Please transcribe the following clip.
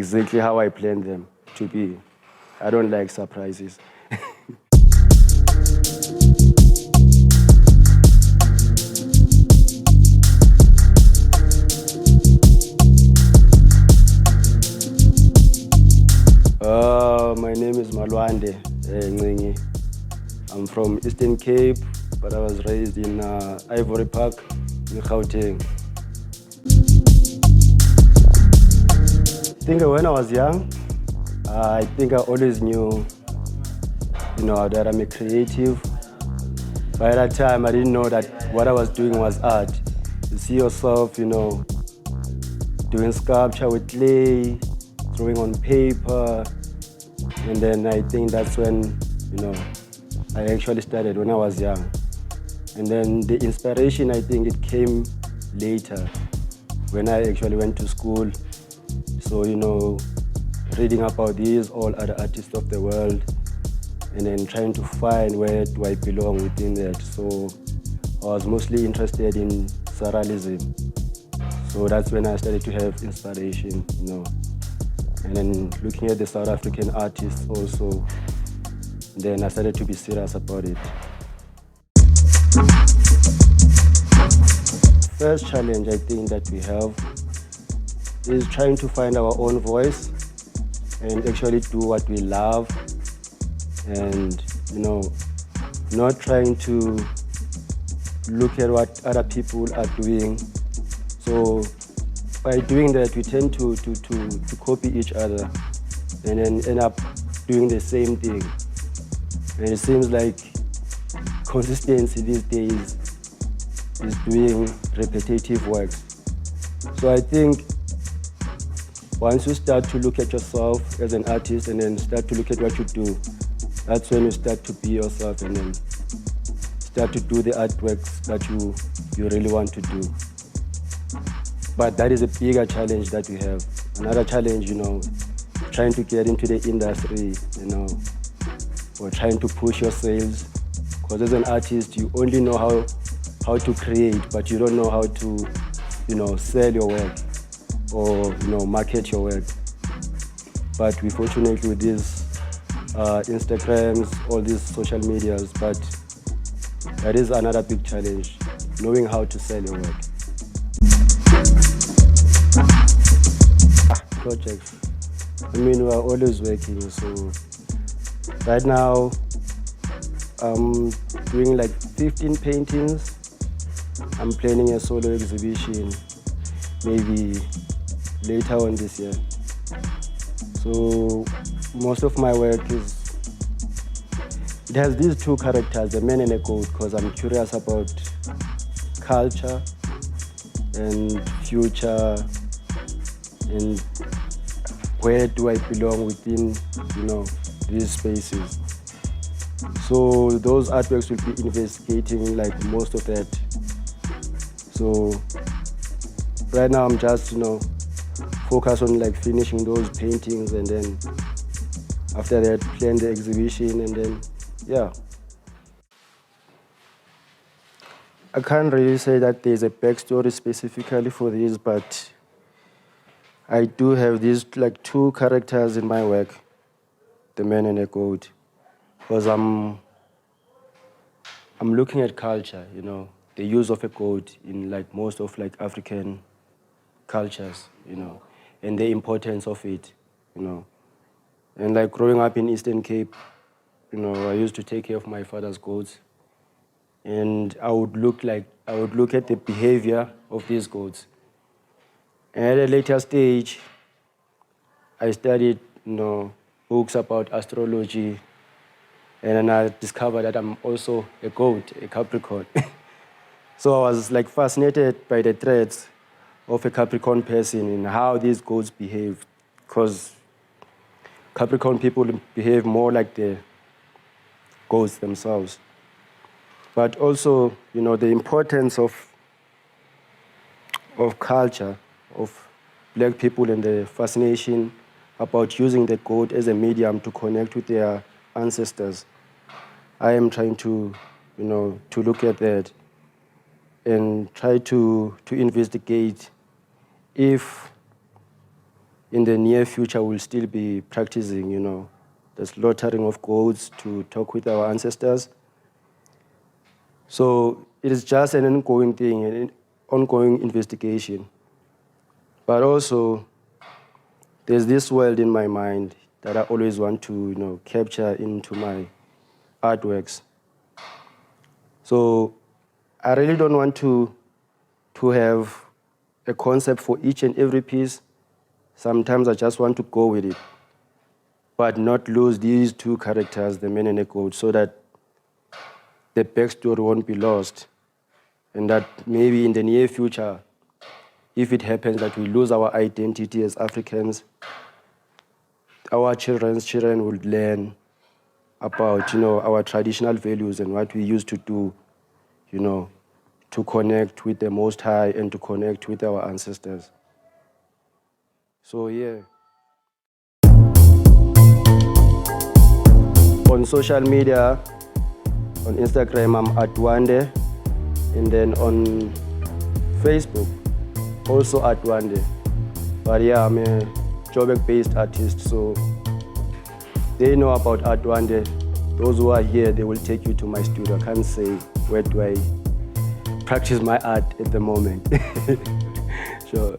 exactly how I planned them to be. I don't like surprises. My name is Malwande Ngcingi. I'm from Eastern Cape, but I was raised in Ivory Park, in Gauteng. I think when I was young, I think I always knew, that I'm a creative. By that time, I didn't know that what I was doing was art. You see yourself, doing sculpture with clay, drawing on paper, and then I think that's when, I actually started when I was young. And then the inspiration, I think it came later when I actually went to school. So, reading about these all other artists of the world and then trying to find where do I belong within that. So I was mostly interested in surrealism. So that's when I started to have inspiration, And then looking at the South African artists also, then I started to be serious about it. First challenge I think that we have is trying to find our own voice and actually do what we love and, not trying to look at what other people are doing. So by doing that, we tend to copy each other and then end up doing the same thing. And it seems like consistency these days is doing repetitive work. So I think once you start to look at yourself as an artist and then start to look at what you do, that's when you start to be yourself and then start to do the artworks that you really want to do. But that is a bigger challenge that we have. Another challenge, trying to get into the industry, or trying to push your sales. Because as an artist, you only know how to create, but you don't know how to, sell your work or, market your work. But we're fortunate with these Instagrams, all these social medias, but that is another big challenge, knowing how to sell your work. Projects. We are always working, so right now I'm doing like 15 paintings. I'm planning a solo exhibition maybe later on this year. So most of my work it has these two characters, the man and the goat, because I'm curious about culture and future and where do I belong within, these spaces. So those artworks will be investigating like most of that. So right now I'm just, focus on like finishing those paintings and then after that plan the exhibition and then, yeah. I can't really say that there's a backstory specifically for this, but I do have these like two characters in my work, the man and the goat, because I'm looking at culture, the use of a goat in like most of like African cultures, and the importance of it, And like growing up in Eastern Cape, I used to take care of my father's goats, and I would look at the behavior of these goats. And at a later stage, I studied, books about astrology, and then I discovered that I'm also a goat, a Capricorn. So I was like fascinated by the traits of a Capricorn person and how these goats behave, because Capricorn people behave more like the goats themselves. But also, the importance of culture, of black people and the fascination about using the goat as a medium to connect with their ancestors. I am trying to, to look at that and try to investigate if in the near future we'll still be practicing, you know, the slaughtering of goats to talk with our ancestors. So it is just an ongoing thing, an ongoing investigation. But also, there's this world in my mind that I always want to, you know, capture into my artworks. So I really don't want to have a concept for each and every piece. Sometimes I just want to go with it, but not lose these two characters, the man and the goat, so that the backstory won't be lost. And that maybe in the near future, if it happens that we lose our identity as Africans, our children's children will learn about, you know, our traditional values and what we used to do, you know, to connect with the Most High and to connect with our ancestors. So, yeah. On social media, on Instagram, I'm ARTWANDE, and then on Facebook, also ARTWANDE. But yeah, I'm a Joburg-based artist, so they know about ARTWANDE. Those who are here, they will take you to my studio. I can't say where do I practice my art at the moment. Sure.